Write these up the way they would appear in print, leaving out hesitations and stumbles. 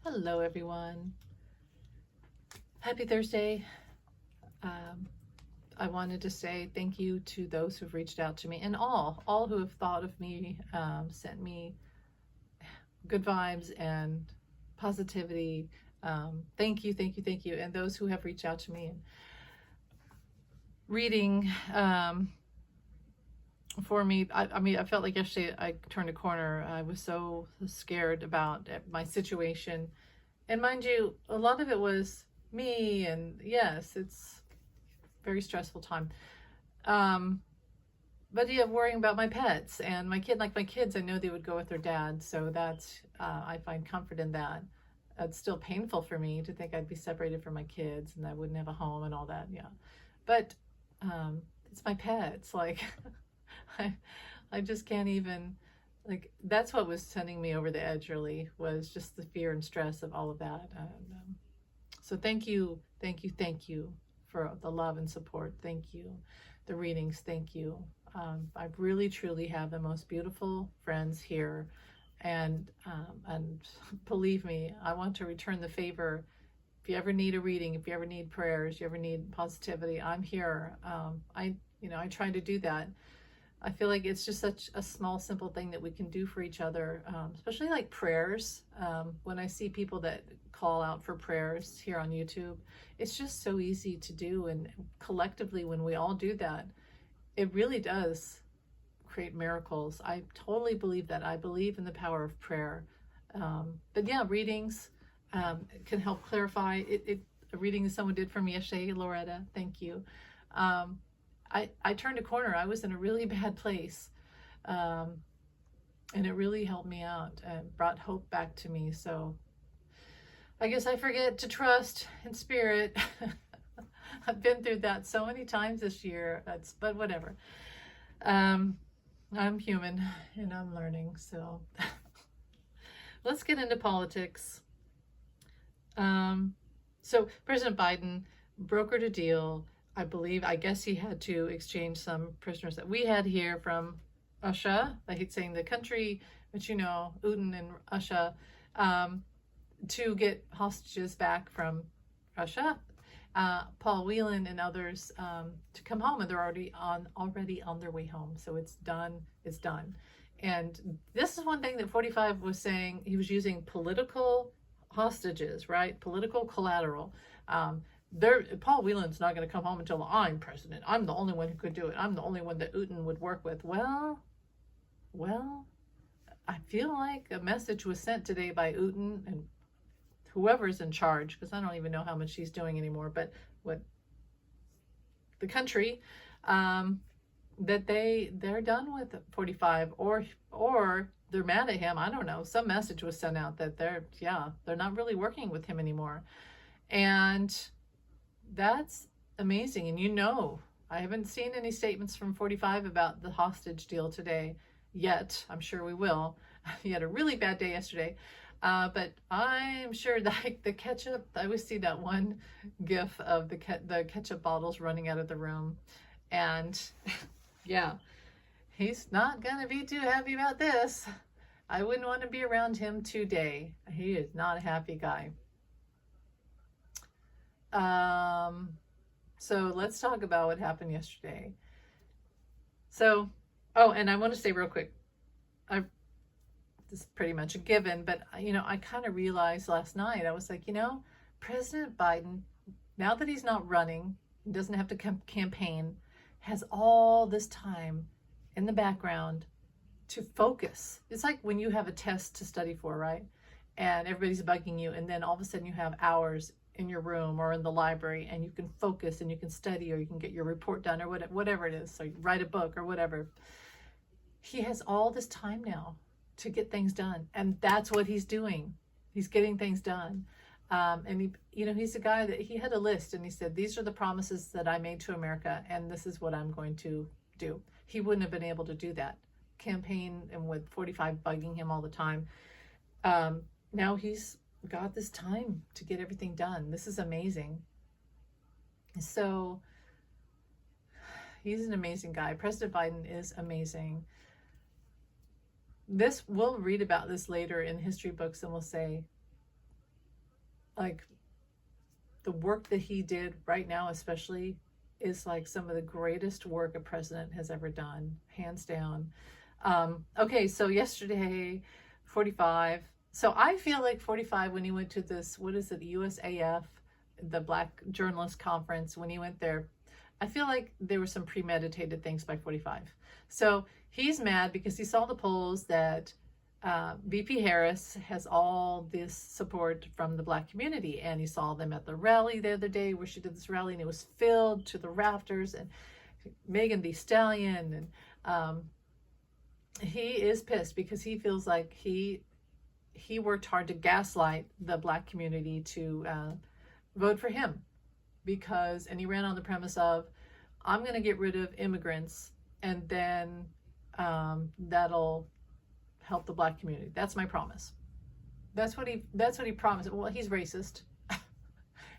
Hello, everyone. Happy Thursday. Um, I wanted to say thank you to those who've reached out to me and all who have thought of me, sent me good vibes and positivity. Thank you, thank you, thank you. And those who have reached out to me and reading for me. I mean, I felt like yesterday I turned a corner. I was so scared about my situation. And mind you, a lot of it was me, and yes, it's a very stressful time. Um, but yeah, worrying about my pets and my kid. Like my kids, I know they would go with their dad, so that's I find comfort in that. It's still painful for me to think I'd be separated from my kids and I wouldn't have a home and all that. Yeah, but it's my pets. Like I, I just can't even. Like that's what was sending me over the edge. Really, was just the fear and stress of all of that. And, so thank you, thank you, thank you for the love and support. Thank you, the readings. Thank you. I really, truly have the most beautiful friends here, and believe me, I want to return the favor. If you ever need a reading, if you ever need prayers, you ever need positivity, I'm here. I try to do that. I feel like it's just such a small, simple thing that we can do for each other, especially like prayers. When I see people that call out for prayers here on YouTube, it's just so easy to do. And collectively, when we all do that, it really does create miracles. I totally believe that. I believe in the power of prayer. But yeah, readings can help clarify. A reading that someone did for me yesterday, Loretta, thank you. I turned a corner. I was in a really bad place. And it really helped me out and brought hope back to me. So I guess I forget to trust in spirit. I've been through that so many times this year. But whatever. I'm human and I'm learning. So let's get into politics. So President Biden brokered a deal. I guess he had to exchange some prisoners that we had here from Russia. I hate saying the country, but Putin and Russia, to get hostages back from Russia. Paul Whelan and others to come home, and they're already on their way home. So it's done. It's done. And this is one thing that 45 was saying. He was using political hostages, right? Political collateral. Paul Whelan's not going to come home until I'm president. I'm the only one who could do it. I'm the only one that Putin would work with. Well, I feel like a message was sent today by Putin and whoever's in charge, because I don't even know how much he's doing anymore, but what the country, that they're done with 45, or they're mad at him. I don't know. Some message was sent out that they're not really working with him anymore. And that's amazing. And I haven't seen any statements from 45 about the hostage deal today yet. I'm sure we will. He had a really bad day yesterday. But I'm sure that the ketchup, I always see that one gif of the ketchup bottles running out of the room. And yeah, he's not going to be too happy about this. I wouldn't want to be around him today. He is not a happy guy. So let's talk about what happened yesterday. So, and I want to say real quick, this is pretty much a given, but I kind of realized last night, I was like, President Biden, now that he's not running, he doesn't have to campaign, has all this time in the background to focus. It's like when you have a test to study for, right? And everybody's bugging you, and then all of a sudden you have hours in your room or in the library, and you can focus and you can study, or you can get your report done, or whatever it is. So you write a book or whatever. He has all this time now to get things done, and that's what he's doing. He's getting things done. And he's a guy that he had a list, and he said, these are the promises that I made to America, and this is what I'm going to do. He wouldn't have been able to do that campaign, and with 45 bugging him all the time. Now he's got this time to get everything done. This is amazing. So he's an amazing guy. President Biden is amazing. We'll read about this later in history books, and we'll say, like the work that he did right now, especially, is like some of the greatest work a president has ever done, hands down. Okay, so yesterday, 45. So I feel like 45 when he went to this, what is it, USAF, the Black Journalist Conference, when he went there, I feel like there were some premeditated things by 45. So he's mad because he saw the polls that VP Harris has all this support from the Black community, and he saw them at the rally the other day where she did this rally, and it was filled to the rafters, and Megan Thee Stallion, and he is pissed because he feels like he worked hard to gaslight the Black community to vote for him, and he ran on the premise of, I'm going to get rid of immigrants, and then that'll help the Black community. That's my promise. That's what he promised. Well, he's racist.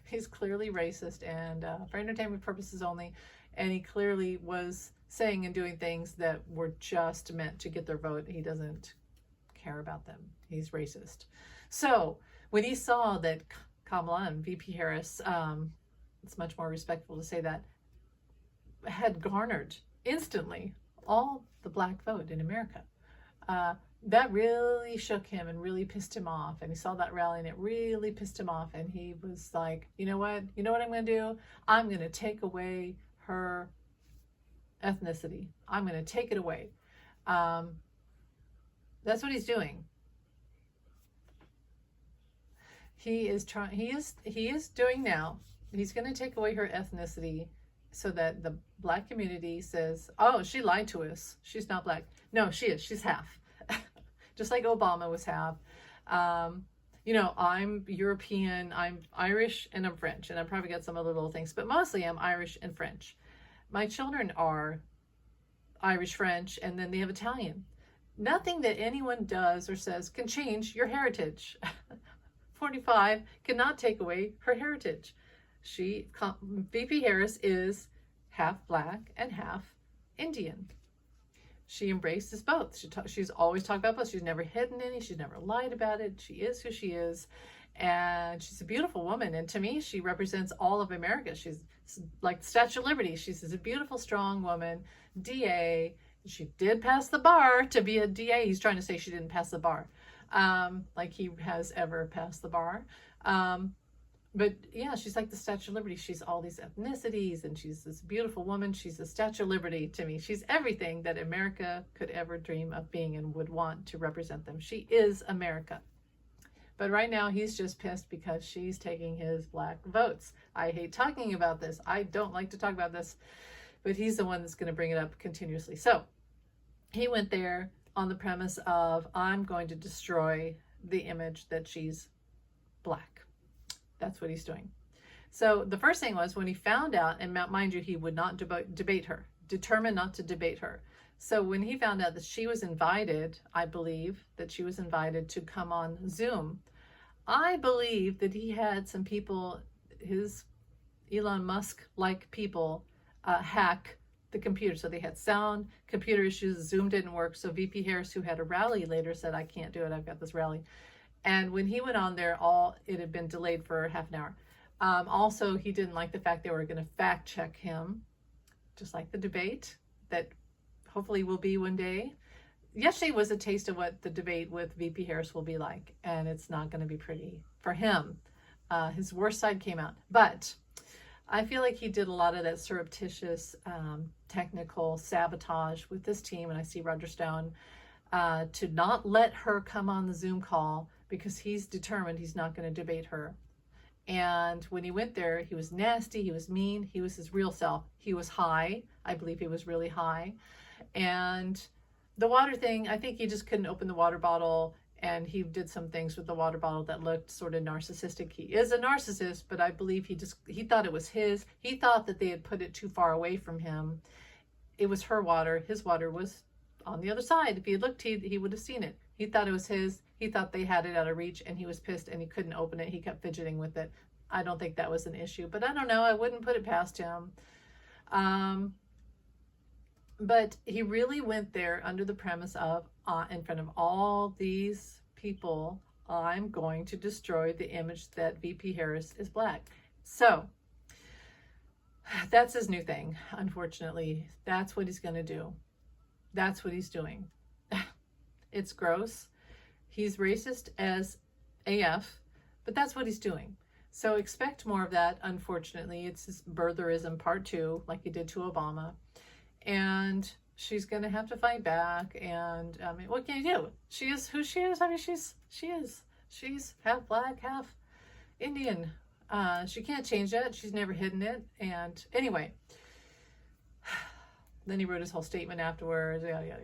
He's clearly racist, and for entertainment purposes only. And he clearly was saying and doing things that were just meant to get their vote. He doesn't care about them. He's racist. So when he saw that Kamala and VP Harris, it's much more respectful to say that, had garnered instantly all the Black vote in America, that really shook him and really pissed him off. And he saw that rally and it really pissed him off. And he was like, you know what I'm going to do? I'm going to take away her ethnicity. I'm going to take it away. That's what he's doing. He is doing now. He's going to take away her ethnicity so that the Black community says, oh, she lied to us. She's not Black. No, she is. She's half. Just like Obama was half. You know, I'm European, I'm Irish, and I'm French. And I probably got some other little things, but mostly I'm Irish and French. My children are Irish, French, and then they have Italian. Nothing that anyone does or says can change your heritage. 45 cannot take away her heritage. VP Harris is half Black and half Indian. She embraces both. She's always talked about both. She's never hidden any. She's never lied about it. She is who she is. And she's a beautiful woman. And to me, she represents all of America. She's like the Statue of Liberty. She's a beautiful, strong woman. DA. She did pass the bar to be a DA. He's trying to say she didn't pass the bar. Like he has ever passed the bar. But yeah, she's like the Statue of Liberty. She's all these ethnicities, and she's this beautiful woman. She's the Statue of Liberty to me. She's everything that America could ever dream of being and would want to represent them. She is America. But right now, he's just pissed because she's taking his Black votes. I hate talking about this. I don't like to talk about this, but he's the one that's going to bring it up continuously. So he went there on the premise of, I'm going to destroy the image that she's Black. That's what he's doing. So the first thing was when he found out, and mind you, he would not debate her, determined not to debate her. So when he found out that she was invited, I believe that she was invited to come on Zoom, I believe that he had some people, his Elon Musk-like people, hack the computer. So they had sound, computer issues, Zoom didn't work. So VP Harris, who had a rally later, said, I can't do it, I've got this rally. And when he went on there, it had been delayed for half an hour. Also, he didn't like the fact they were going to fact check him, just like the debate that hopefully will be one day. Yesterday was a taste of what the debate with VP Harris will be like, and it's not going to be pretty for him. His worst side came out. But I feel like he did a lot of that surreptitious technical sabotage with this team, and I see Roger Stone, to not let her come on the Zoom call because he's determined he's not going to debate her. And when he went there, he was nasty, he was mean, he was his real self. He was high. I believe he was really high. And the water thing, I think he just couldn't open the water bottle, and he did some things with the water bottle that looked sort of narcissistic. He is a narcissist, but I believe he thought it was his. He thought that they had put it too far away from him. It was her water. His water was on the other side. If he had looked, he would have seen it. He thought it was his. He thought they had it out of reach, and he was pissed, and he couldn't open it. He kept fidgeting with it. I don't think that was an issue, but I don't know. I wouldn't put it past him. But he really went there under the premise of, in front of all these people, I'm going to destroy the image that VP Harris is black. So that's his new thing, unfortunately. That's what he's going to do. That's what he's doing. It's gross. He's racist as AF, but that's what he's doing. So expect more of that, unfortunately. It's his birtherism part 2, like he did to Obama. And she's going to have to fight back. And I mean, what can you do? She is who she is. I mean, she's half black, half Indian. She can't change that. She's never hidden it. And anyway, then he wrote his whole statement afterwards. Yada, yada,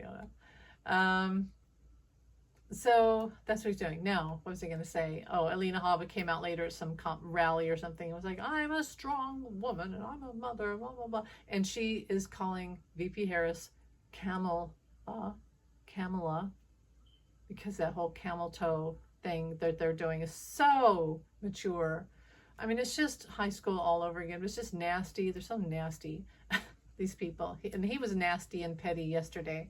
yada. So that's what he's doing. Now, what was I going to say? Oh, Alina Habba came out later at some rally or something. It was like, I'm a strong woman and I'm a mother, blah, blah, blah. And she is calling VP Harris Camela, because that whole camel toe thing that they're doing is so mature. I mean, it's just high school all over again. It's just nasty. They're so nasty, these people. And he was nasty and petty yesterday.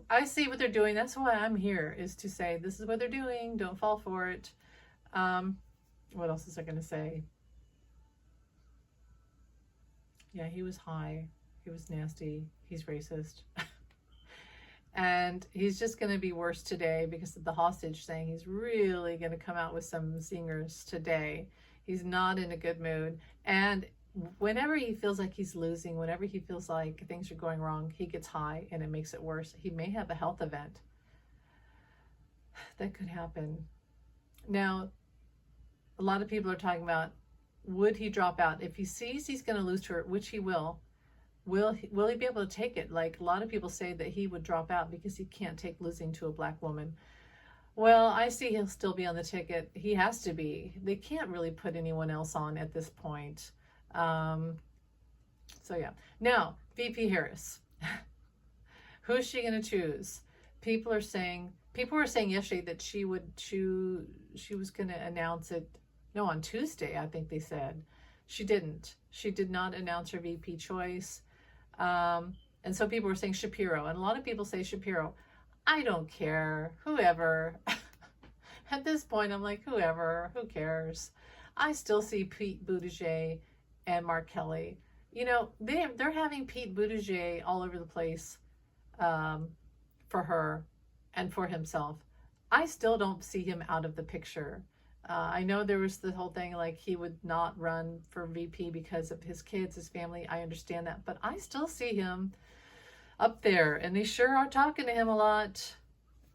I see what they're doing. That's why I'm here, is to say this is what they're doing. Don't fall for it. What else is I going to say? Yeah, he was high. He was nasty. He's racist. And he's just going to be worse today because of the hostage thing. He's really going to come out with some zingers today. He's not in a good mood. And whenever he feels like he's losing, whenever he feels like things are going wrong, he gets high and it makes it worse. He may have a health event. That could happen. Now, a lot of people are talking about, would he drop out? If he sees he's going to lose to her, which he will he be able to take it? Like, a lot of people say that he would drop out because he can't take losing to a black woman. Well, I see he'll still be on the ticket. He has to be. They can't really put anyone else on at this point. So yeah. Now, VP Harris. Who's she going to choose? People were saying yesterday that she was going to announce it. No, on Tuesday, I think they said. She didn't. She did not announce her VP choice. And so people were saying Shapiro, and a lot of people say Shapiro. I don't care. Whoever. At this point, I'm like, whoever. Who cares? I still see Pete Buttigieg and Mark Kelly. You know, they're having Pete Buttigieg all over the place for her and for himself. I still don't see him out of the picture. I know there was the whole thing like he would not run for VP because of his kids, his family. I understand that. But I still see him up there, and they sure are talking to him a lot.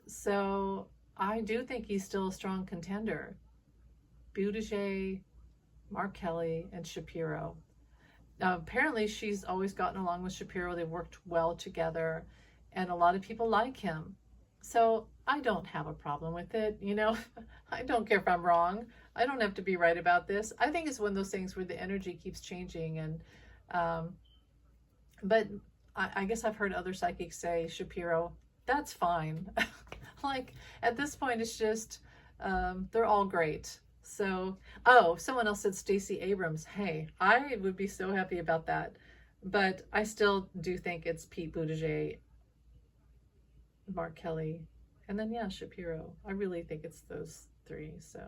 So I do think he's still a strong contender. Buttigieg, Mark Kelly, and Shapiro. Now, apparently she's always gotten along with Shapiro. They've worked well together, and a lot of people like him. So I don't have a problem with it. You know, I don't care if I'm wrong. I don't have to be right about this. I think it's one of those things where the energy keeps changing. And, but I guess I've heard other psychics say Shapiro, that's fine. Like at this point, it's just, they're all great. So, oh, someone else said Stacey Abrams. Hey, I would be so happy about that. But I still do think it's Pete Buttigieg, Mark Kelly, and then, yeah, Shapiro. I really think it's those three. So,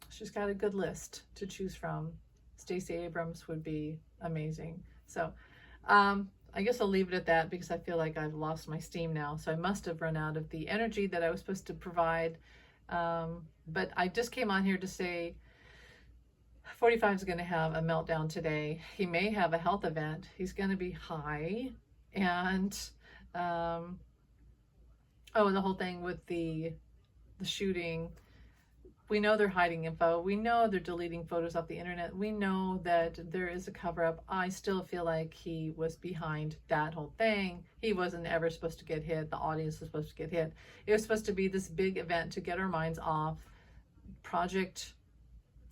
she's got a good list to choose from. Stacey Abrams would be amazing. So, I guess I'll leave it at that because I feel like I've lost my steam now. So I must have run out of the energy that I was supposed to provide. But I just came on here to say 45 is going to have a meltdown today. He may have a health event. He's going to be high. And, oh, and the whole thing with the shooting. We know they're hiding info. We know they're deleting photos off the internet. We know that there is a cover-up. I still feel like he was behind that whole thing. He wasn't ever supposed to get hit. The audience was supposed to get hit. It was supposed to be this big event to get our minds off Project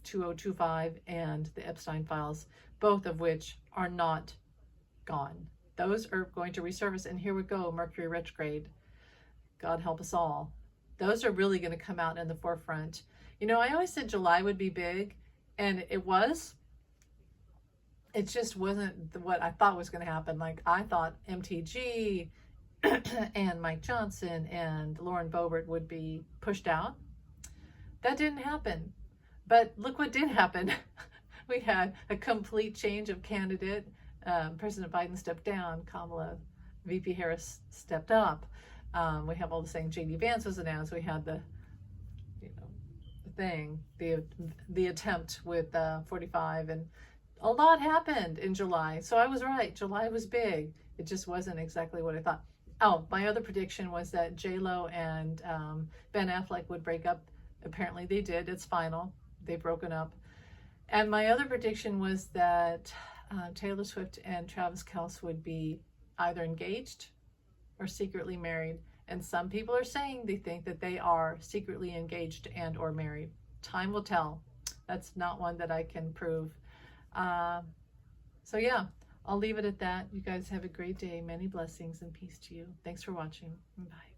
2025 and the Epstein files, both of which are not gone. Those are going to resurface. And here we go, Mercury retrograde. God help us all. Those are really going to come out in the forefront. You know, I always said July would be big, and it was. It just wasn't what I thought was going to happen. Like, I thought MTG, and Mike Johnson and Lauren Boebert would be pushed out. That didn't happen. But look what did happen. We had a complete change of candidate. President Biden stepped down. Kamala, VP Harris stepped up. We have all the saying J.D. Vance was announced. We had the, the thing, the attempt with 45, and a lot happened in July. So I was right. July was big. It just wasn't exactly what I thought. Oh, my other prediction was that J.Lo and Ben Affleck would break up. Apparently they did. It's final. They've broken up. And my other prediction was that Taylor Swift and Travis Kelce would be either engaged or secretly married. And some people are saying they think that they are secretly engaged and or married. Time will tell. That's not one that I can prove. So yeah, I'll leave it at that. You guys have a great day. Many blessings and peace to you. Thanks for watching. Bye.